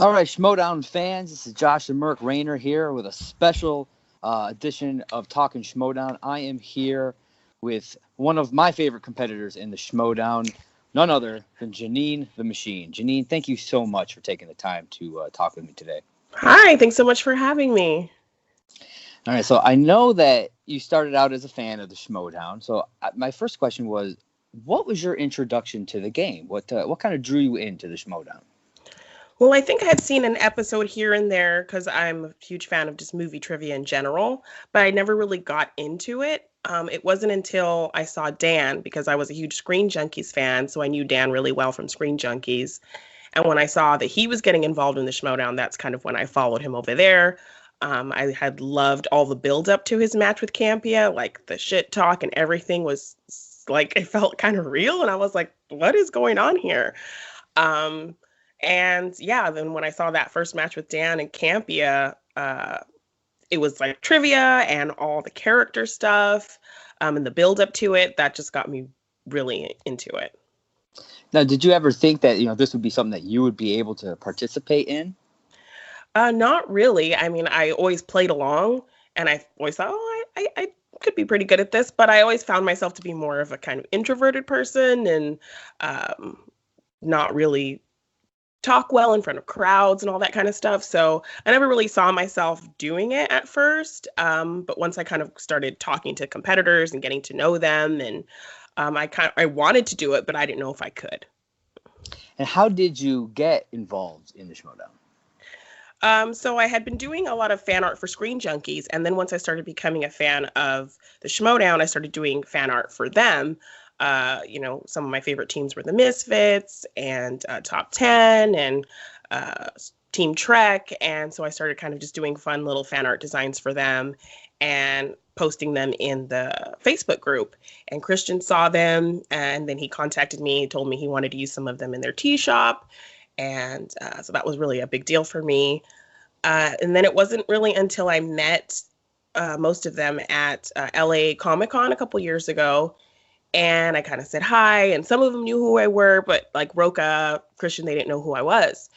All right, Schmoedown fans, this is Josh and Merc Raynor here with a special edition of Talkin Schmoedown. I am here with one of my favorite competitors in the Schmoedown, none other than Jeannine the Machine. Jeannine, thank you so much for taking the time to talk with me today. Hi, thanks so much for having me. All right, so I know that you started out as a fan of the Schmoedown. So my first question was, what was your introduction to the game? What kind of drew you into the Schmoedown? Well, I think I had seen an episode here and there because I'm a huge fan of just movie trivia in general, but I never really got into it. It wasn't until I saw Dan, because I was a huge Screen Junkies fan, so I knew Dan really well from Screen Junkies. And when I saw that he was getting involved in the Schmoedown, that's kind of when I followed him over there. I had loved all the build up to his match with Campia, like the shit talk and everything was like, it felt kind of real. And I was like, what is going on here? And yeah, then when I saw that first match with Dan and Campia, it was like trivia and all the character stuff, and the build up to it, that just got me really into it. Now, did you ever think that, this would be something that you would be able to participate in? Not really. I mean, I always played along and I always thought, I could be pretty good at this, but I always found myself to be more of a kind of introverted person and not really talk well in front of crowds and all that kind of stuff. So I never really saw myself doing it at first. But once I kind of started talking to competitors and getting to know them, and I wanted to do it, but I didn't know if I could. And how did you get involved in the Schmoedown? So I had been doing a lot of fan art for Screen Junkies, and then once I started becoming a fan of the Schmoedown, I started doing fan art for them. Some of my favorite teams were the Misfits and Top 10 and Team Trek. And so I started kind of just doing fun little fan art designs for them and posting them in the Facebook group. And Christian saw them, and then he contacted me, told me he wanted to use some of them in their tea shop. And so that was really a big deal for me. And then it wasn't really until I met most of them at LA Comic-Con a couple years ago. And I kind of said hi, and some of them knew who I were, but like Roca, Christian, they didn't know who I was.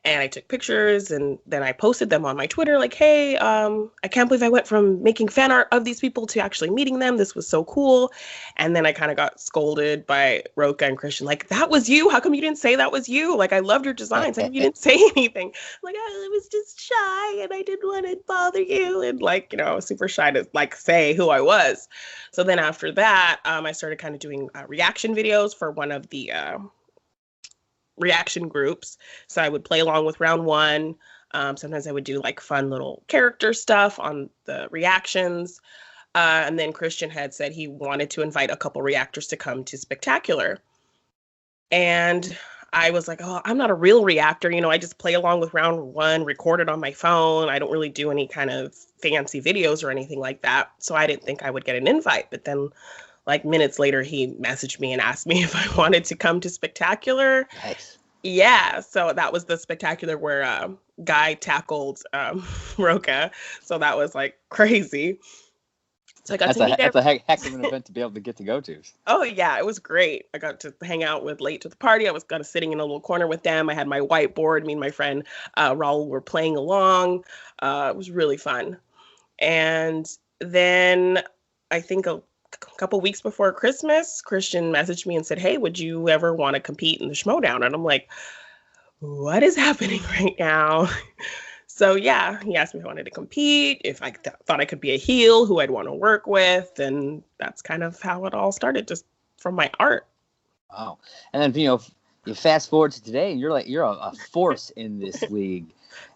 And I took pictures, and then I posted them on my Twitter, like, hey, I can't believe I went from making fan art of these people to actually meeting them. This was so cool. And then I kind of got scolded by Roca and Christian, like, that was you? How come you didn't say that was you? Like, I loved your designs. How come you didn't say anything? I'm like, I was just shy, and I didn't want to bother you. And like, I was super shy to like say who I was. So then after that, I started kind of doing reaction videos for one of the reaction groups. So I would play along with round one. Sometimes I would do like fun little character stuff on the reactions. And then Christian had said he wanted to invite a couple reactors to come to Spectacular. And I was like, oh, I'm not a real reactor. I just play along with round one, record it on my phone. I don't really do any kind of fancy videos or anything like that. So I didn't think I would get an invite. But then like minutes later, he messaged me and asked me if I wanted to come to Spectacular. Nice. Yeah, so that was the Spectacular where Guy tackled Roca. So that was like crazy. So I got to meet that's a heck of an event to be able to get to go to. Oh yeah, it was great. I got to hang out with Late to the Party. I was kind of sitting in a little corner with them. I had my whiteboard. Me and my friend Raul were playing along. It was really fun. And then I think a couple weeks before Christmas, Christian messaged me and said, hey, would you ever want to compete in the Schmoedown? And I'm like, what is happening right now? So yeah, he asked me if I wanted to compete, if I thought I could be a heel, who I'd want to work with. And that's kind of how it all started, just from my art. Wow. And then, you fast forward to today and you're a force in this league.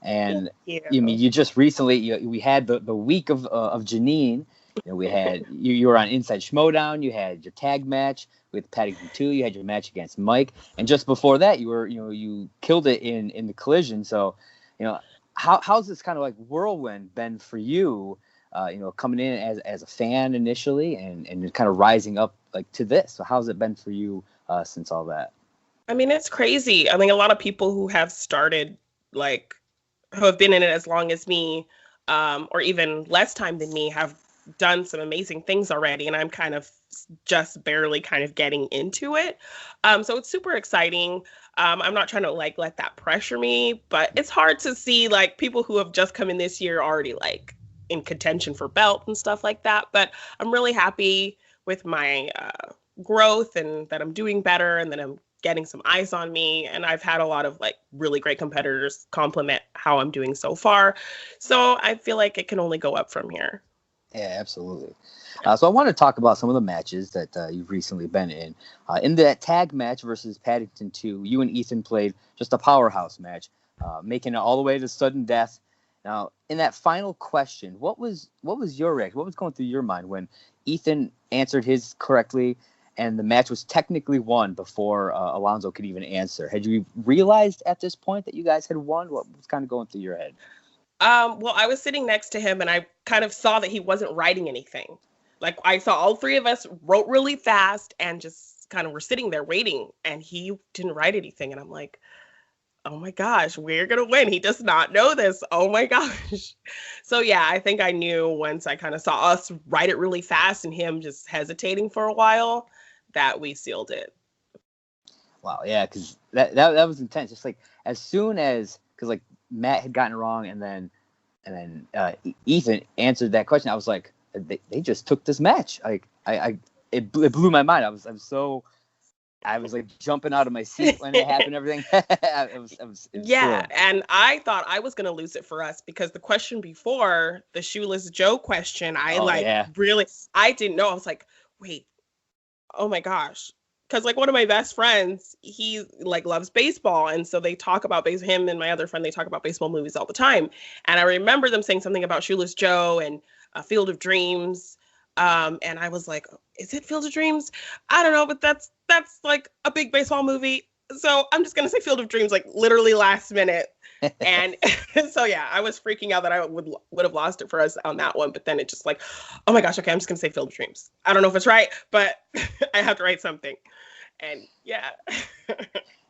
And you just recently, we had the week of Jeannine. We had you were on Inside Schmoedown. You had your tag match with Paddington 2. You had your match against Mike, and just before that, you killed it in the Collision. So, how's this kind of like whirlwind been for you? Coming in as a fan initially, and kind of rising up like to this. So, how's it been for you since all that? I mean, it's crazy. I mean, a lot of people who have started who have been in it as long as me, or even less time than me, have done some amazing things already, and I'm kind of just barely kind of getting into it. So it's super exciting. I'm not trying to like let that pressure me, but it's hard to see like people who have just come in this year already like in contention for belt and stuff like that. But I'm really happy with my growth and that I'm doing better and that I'm getting some eyes on me. And I've had a lot of like really great competitors compliment how I'm doing so far. So I feel like it can only go up from here. Yeah, absolutely. So I want to talk about some of the matches that you've recently been in. In that tag match versus Paddington 2, you and Ethan played just a powerhouse match, making it all the way to sudden death. Now, in that final question, what was your reaction? What was going through your mind when Ethan answered his correctly and the match was technically won before Alonzo could even answer? Had you realized at this point that you guys had won? What was kind of going through your head? Well, I was sitting next to him and I kind of saw that he wasn't writing anything. Like I saw all three of us wrote really fast and just kind of were sitting there waiting and he didn't write anything. And I'm like, oh my gosh, we're going to win. He does not know this. Oh my gosh. So yeah, I think I knew once I kind of saw us write it really fast and him just hesitating for a while that we sealed it. Wow. Yeah. Cause that was intense. Just like as soon as, cause like Matt had gotten it wrong and then Ethan answered that question. I was like, they just took this match. Like it blew my mind. I was like jumping out of my seat when it happened. Everything. it was yeah, cool. And I thought I was gonna lose it for us because the question before the Shoeless Joe question, I didn't know. I was like, wait, oh my gosh, because like one of my best friends, he like loves baseball, and so they talk about him and my other friend, they talk about baseball movies all the time, and I remember them saying something about Shoeless Joe and Field of Dreams. And I was like, is it Field of Dreams? I don't know, but that's like a big baseball movie. So I'm just going to say Field of Dreams, like literally last minute. And so, yeah, I was freaking out that I would have lost it for us on that one. But then it just like, oh my gosh, okay, I'm just going to say Field of Dreams. I don't know if it's right, but I have to write something. And yeah.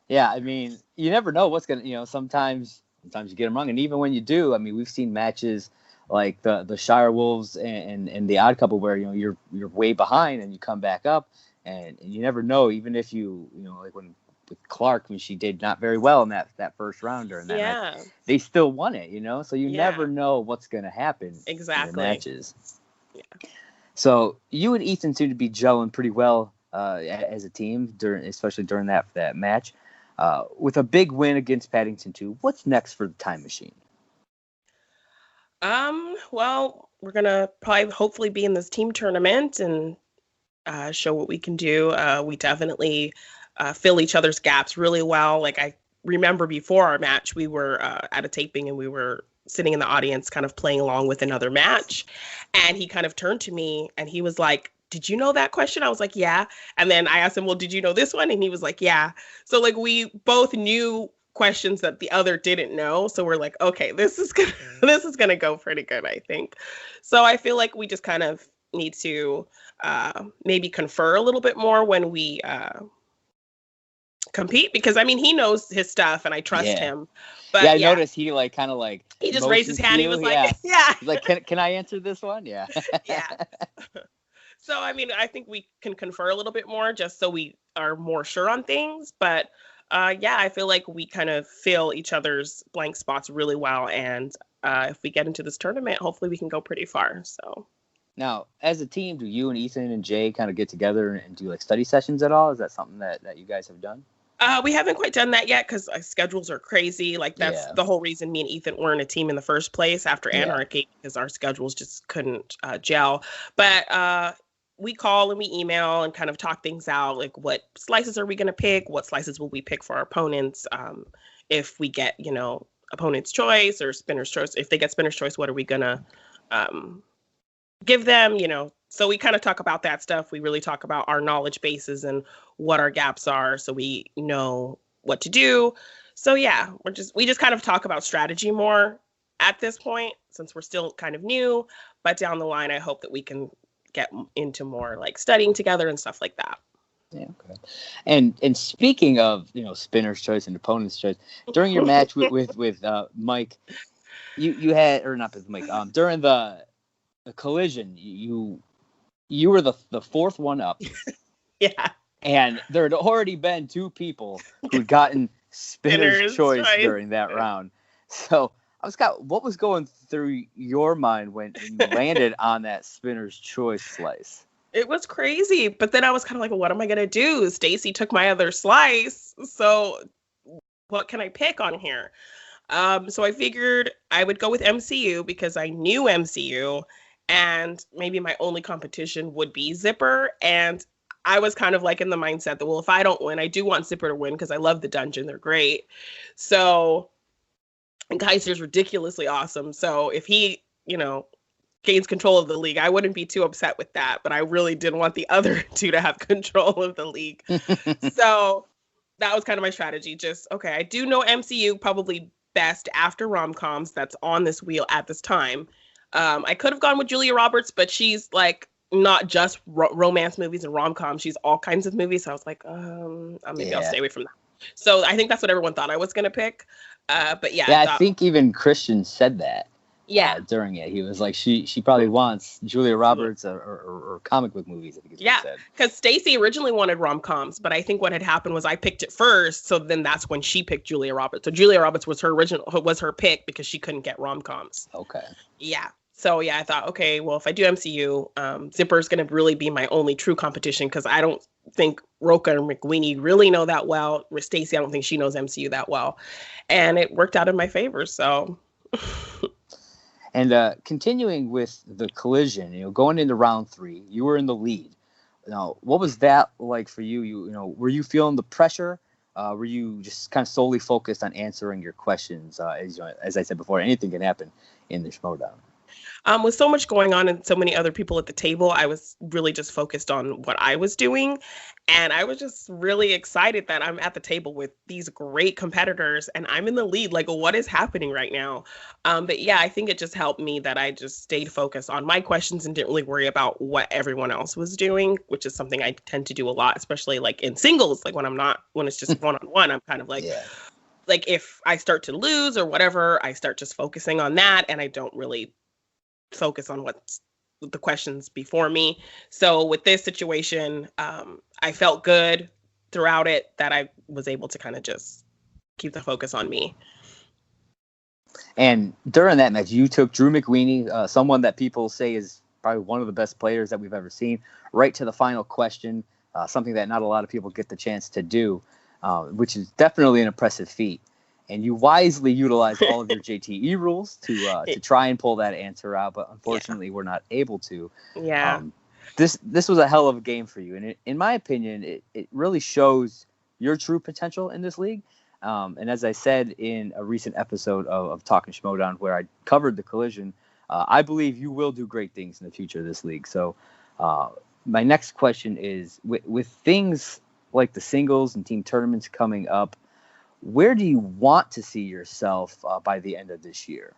Yeah, I mean, you never know what's going to, sometimes you get them wrong. And even when you do, I mean, we've seen matches like the Shire Wolves and the Odd Couple where you're way behind and you come back up and you never know, even if like when with Clark when she did not very well in that first rounder and that match, they still won it, so you never know what's going to happen exactly in the matches. Yeah. So you and Ethan seem to be gelling pretty well as a team especially during that match with a big win against Paddington 2. What's next for the Time Machine? Well, we're gonna probably hopefully be in this team tournament and show what we can do. We definitely fill each other's gaps really well. Like I remember before our match, we were at a taping and we were sitting in the audience kind of playing along with another match. And he kind of turned to me and he was like, did you know that question? I was like, yeah. And then I asked him, well, did you know this one? And he was like, yeah. So like we both knew questions that the other didn't know, so we're like, okay, this is gonna go pretty good, I think. So I feel like we just kind of need to maybe confer a little bit more when we compete, because I mean he knows his stuff and I trust him. But I noticed he like kind of like he just raised his hand. He was like, yeah. He's like, can I answer this one? Yeah. Yeah. So I mean, I think we can confer a little bit more just so we are more sure on things, but I feel like we kind of fill each other's blank spots really well. And if we get into this tournament, hopefully we can go pretty far. So now, as a team, do you and Ethan and Jay kind of get together and do like study sessions at all? Is that something that you guys have done? We haven't quite done that yet because our schedules are crazy. Like that's the whole reason me and Ethan weren't a team in the first place after Anarchy, because our schedules just couldn't gel. But we call and we email and kind of talk things out. Like what slices are we going to pick? What slices will we pick for our opponents? If we get, opponent's choice or spinner's choice, if they get spinner's choice, what are we going to give them? So we kind of talk about that stuff. We really talk about our knowledge bases and what our gaps are, so we know what to do. So yeah, we just kind of talk about strategy more at this point, since we're still kind of new. But down the line, I hope that we can get into more like studying together and stuff like that. Yeah. Okay. And speaking of spinner's choice and opponent's choice, during your match with Mike, you had, or not with Mike, during the the collision, you were the fourth one up. Yeah. And there had already been two people who'd gotten Spinner's choice during that round. So what was going through your mind when you landed on that Spinner's choice slice? It was crazy, but then I was kind of like, well, what am I going to do? Stacy took my other slice, so what can I pick on here? So I figured I would go with MCU because I knew MCU, and maybe my only competition would be Zipper. And I was kind of like in the mindset that, well, if I don't win, I do want Zipper to win because I love the dungeon. They're great. So, and Kaiser's ridiculously awesome. So if he, gains control of the league, I wouldn't be too upset with that. But I really didn't want the other two to have control of the league. So that was kind of my strategy. Just, okay, I do know MCU probably best after rom-coms that's on this wheel at this time. I could have gone with Julia Roberts, but she's like not just romance movies and rom-coms. She's all kinds of movies. So I was like, maybe I'll stay away from that. So I think that's what everyone thought I was going to pick. But yeah. Yeah, I think even Christian said that. Yeah. During it, he was like, she probably wants Julia Roberts or comic book movies. I think is what he said. Because Stacy originally wanted rom-coms, but I think what had happened was I picked it first, so then that's when she picked Julia Roberts. So Julia Roberts was her pick because she couldn't get rom-coms. Okay. Yeah. So yeah, I thought, okay, well, if I do MCU, Zipper's going to really be my only true competition because I don't think Roka and McWeenie really know that well. Stacy, I don't think she knows MCU that well, and it worked out in my favor. So. And continuing with the collision, going into round 3, you were in the lead. Now, what was that like for you? Were you feeling the pressure? Were you just kind of solely focused on answering your questions? As I said before, anything can happen in the Schmoedown. With so much going on and so many other people at the table, I was really just focused on what I was doing. And I was just really excited that I'm at the table with these great competitors and I'm in the lead. Like, what is happening right now? But yeah, I think it just helped me that I just stayed focused on my questions and didn't really worry about what everyone else was doing, which is something I tend to do a lot, especially like in singles. Like when it's just one-on-one, I'm kind of like, like if I start to lose or whatever, I start just focusing on that and I don't really focus on what's the questions before me. So with this situation, I felt good throughout it that I was able to kind of just keep the focus on me. And during that match, you took Drew McWeenie, someone that people say is probably one of the best players that we've ever seen, right to the final question, something that not a lot of people get the chance to do, which is definitely an impressive feat. And you wisely utilized all of your JTE rules to try and pull that answer out, but unfortunately, we're not able to. Yeah. This was a hell of a game for you, and in my opinion, it really shows your true potential in this league. And as I said in a recent episode of Talkin Schmoedown, where I covered the collision, I believe you will do great things in the future of this league. So, my next question is: with things like the singles and team tournaments coming up, where do you want to see yourself by the end of this year?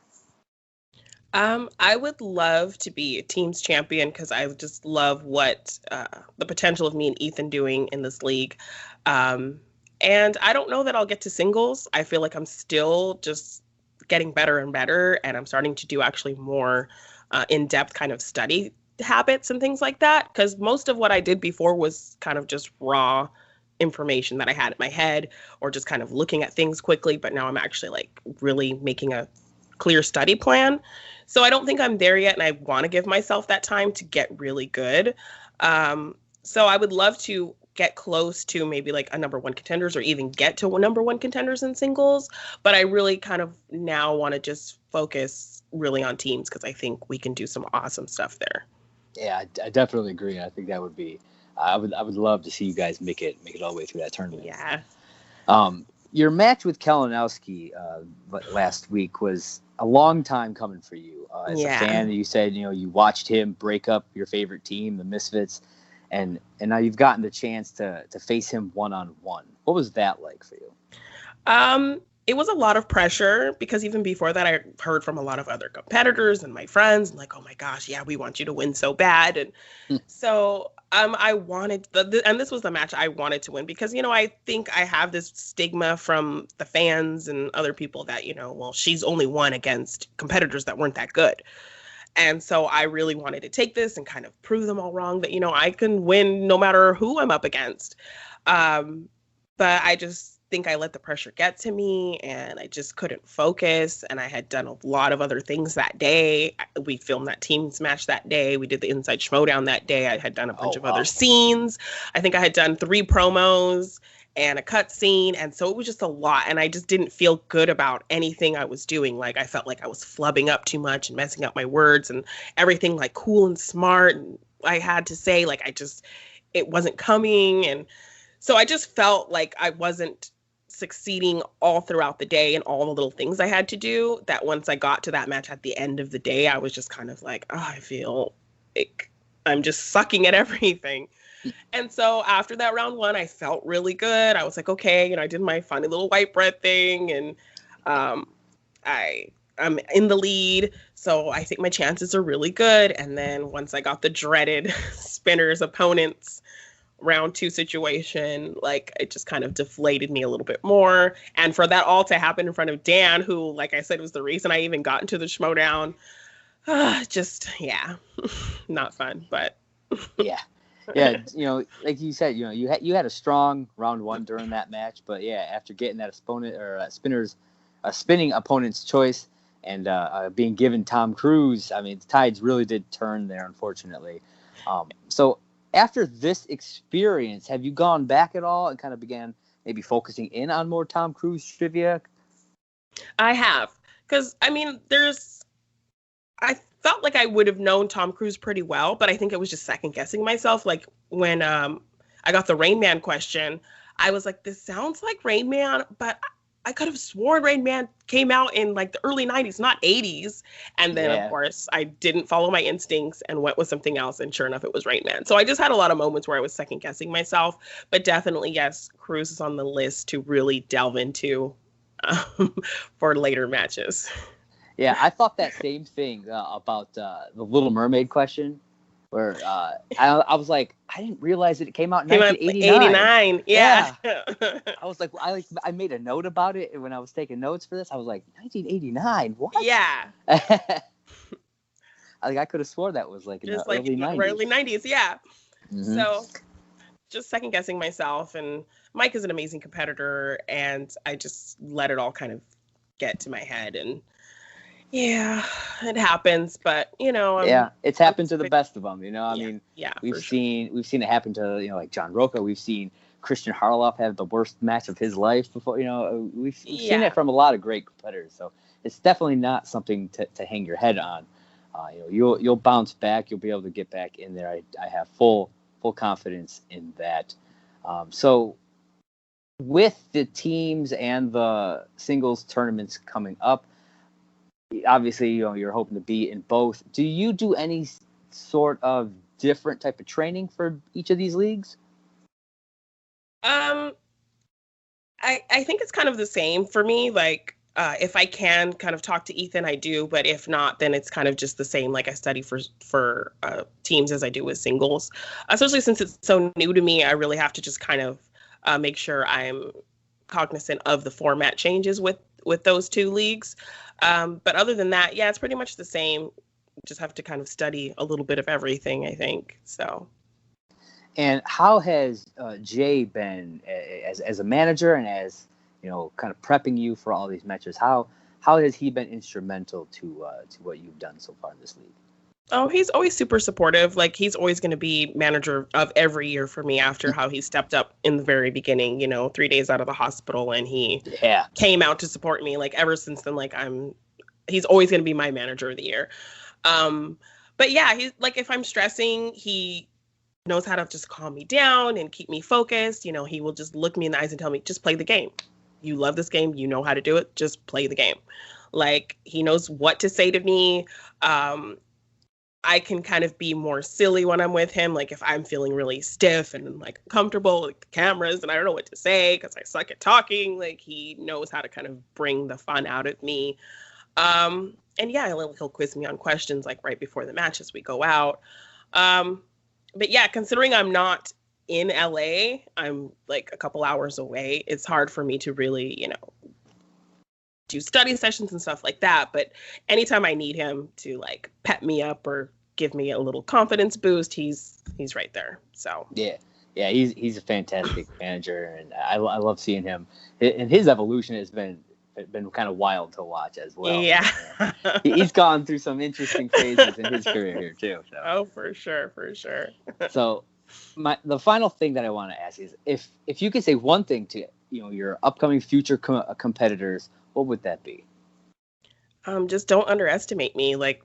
I would love to be a teams champion because I just love what the potential of me and Ethan doing in this league. And I don't know that I'll get to singles. I feel like I'm still just getting better and better, and I'm starting to do actually more in-depth kind of study habits and things like that, because most of what I did before was kind of just raw information that I had in my head or just kind of looking at things quickly, but now I'm actually like really making a clear study plan. So I don't think I'm there yet, and I want to give myself that time to get really good. So I would love to get close to maybe like a number 1 contenders or even get to number 1 contenders in singles, but I really kind of now want to just focus really on teams because I think we can do some awesome stuff there. Yeah, I definitely agree. I think that would be I would love to see you guys make it all the way through that tournament. Yeah. Your match with Kalinowski last week was a long time coming for you. As a fan, you said you watched him break up your favorite team, the Misfits, and now you've gotten the chance to face him one-on-one. What was that like for you? It was a lot of pressure because even before that, I heard from a lot of other competitors and my friends, and like, oh my gosh, yeah, we want you to win so bad. And so I wanted, and this was the match I wanted to win because, I think I have this stigma from the fans and other people that, well, she's only won against competitors that weren't that good. And so I really wanted to take this and kind of prove them all wrong that, I can win no matter who I'm up against. But I just think I let the pressure get to me and I just couldn't focus. And I had done a lot of other things that day. We filmed that team's match that day. We did the Inside Schmoedown that day. I had done a bunch of other scenes. I think I had done 3 promos and a cut scene. And so it was just a lot. And I just didn't feel good about anything I was doing. Like, I felt like I was flubbing up too much and messing up my words and everything like cool and smart. And I had to say, like, it wasn't coming. And so I just felt like I wasn't succeeding all throughout the day and all the little things I had to do, that once I got to that match at the end of the day, I was just kind of like, I feel like I'm just sucking at everything. And so after that round 1, I felt really good. I was like, okay, I did my funny little white bread thing, and I'm in the lead, so I think my chances are really good. And then once I got the dreaded spinners opponents round 2 situation, like, it just kind of deflated me a little bit more. And for that all to happen in front of Dan, who, like I said, was the reason I even got into the Schmoedown, not fun, but yeah, like you said, you had a strong round 1 during that match, but after getting that opponent or spinning opponent's choice and being given Tom Cruise, I mean, the tides really did turn there, unfortunately. So after this experience, have you gone back at all and kind of began maybe focusing in on more Tom Cruise trivia? I have, because I mean, I felt like I would have known Tom Cruise pretty well, but I think it was just second guessing myself. Like, when I got the Rain Man question, I was like, this sounds like Rain Man, but I could have sworn Rain Man came out in like the early 90s, not 80s. And then, of course, I didn't follow my instincts and went with something else. And sure enough, it was Rain Man. So I just had a lot of moments where I was second guessing myself. But definitely, yes, Cruise is on the list to really delve into for later matches. Yeah, I thought that same thing about the Little Mermaid question, where I was like, I didn't realize it came out in 1989. Yeah. I was like, I made a note about it when I was taking notes for this. I was like, 1989, what? Yeah. I could have swore that was like in just the like early 90s. Early 90s, yeah. Mm-hmm. So just second guessing myself, and Mike is an amazing competitor, and I just let it all kind of get to my head, and yeah, it happens, but it's happened to the best of them. I mean, we've sure. seen it happen to like John Roca. We've seen Christian Harloff have the worst match of his life before. We've seen it from a lot of great competitors. So it's definitely not something to hang your head on. You'll bounce back. You'll be able to get back in there. I have full confidence in that. So with the teams and the singles tournaments coming up, obviously, you're hoping to be in both. Do you do any sort of different type of training for each of these leagues? I think it's kind of the same for me. Like, if I can kind of talk to Ethan, I do. But if not, then it's kind of just the same. Like, I study for teams as I do with singles. Especially since it's so new to me, I really have to just kind of make sure I'm cognizant of the format changes with those 2 leagues. But other than that, it's pretty much the same. Just have to kind of study a little bit of everything, I think. So. And how has Jay been as a manager and as kind of prepping you for all these matches? How has he been instrumental to what you've done so far in this league? Oh, he's always super supportive. Like, he's always going to be manager of every year for me after how he stepped up in the very beginning, 3 days out of the hospital, and he came out to support me. Like, ever since then, like, he's always going to be my manager of the year. But yeah, he's like, if I'm stressing, he knows how to just calm me down and keep me focused. He will just look me in the eyes and tell me, just play the game. You love this game. You know how to do it. Just play the game. Like, he knows what to say to me. I can kind of be more silly when I'm with him. Like, if I'm feeling really stiff and like comfortable with the cameras and I don't know what to say because I suck at talking, like, he knows how to kind of bring the fun out of me. And he'll quiz me on questions like right before the match as we go out. But yeah, considering I'm not in LA, I'm like a couple hours away. It's hard for me to really, do study sessions and stuff like that. But anytime I need him to like pep me up or give me a little confidence boost, he's right there. So yeah, he's a fantastic manager, and I love seeing him. And his evolution has been kind of wild to watch as well. Yeah, he's gone through some interesting phases in his career here too. So. Oh, for sure. So, the final thing that I want to ask is if you could say one thing to your upcoming future competitors, what would that be? Just don't underestimate me. Like,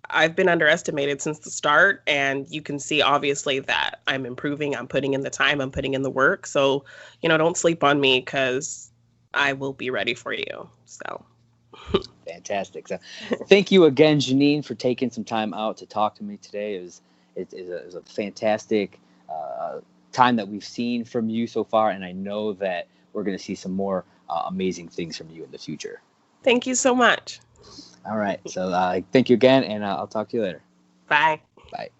I've been underestimated since the start, and you can see obviously that I'm improving. I'm putting in the time. I'm putting in the work. So, don't sleep on me, because I will be ready for you. So. Fantastic. So, thank you again, Jeannine, for taking some time out to talk to me today. It was a fantastic time that we've seen from you so far, and I know that we're going to see some more amazing things from you in the future. Thank you so much. All right. So thank you again, and I'll talk to you later. Bye. Bye.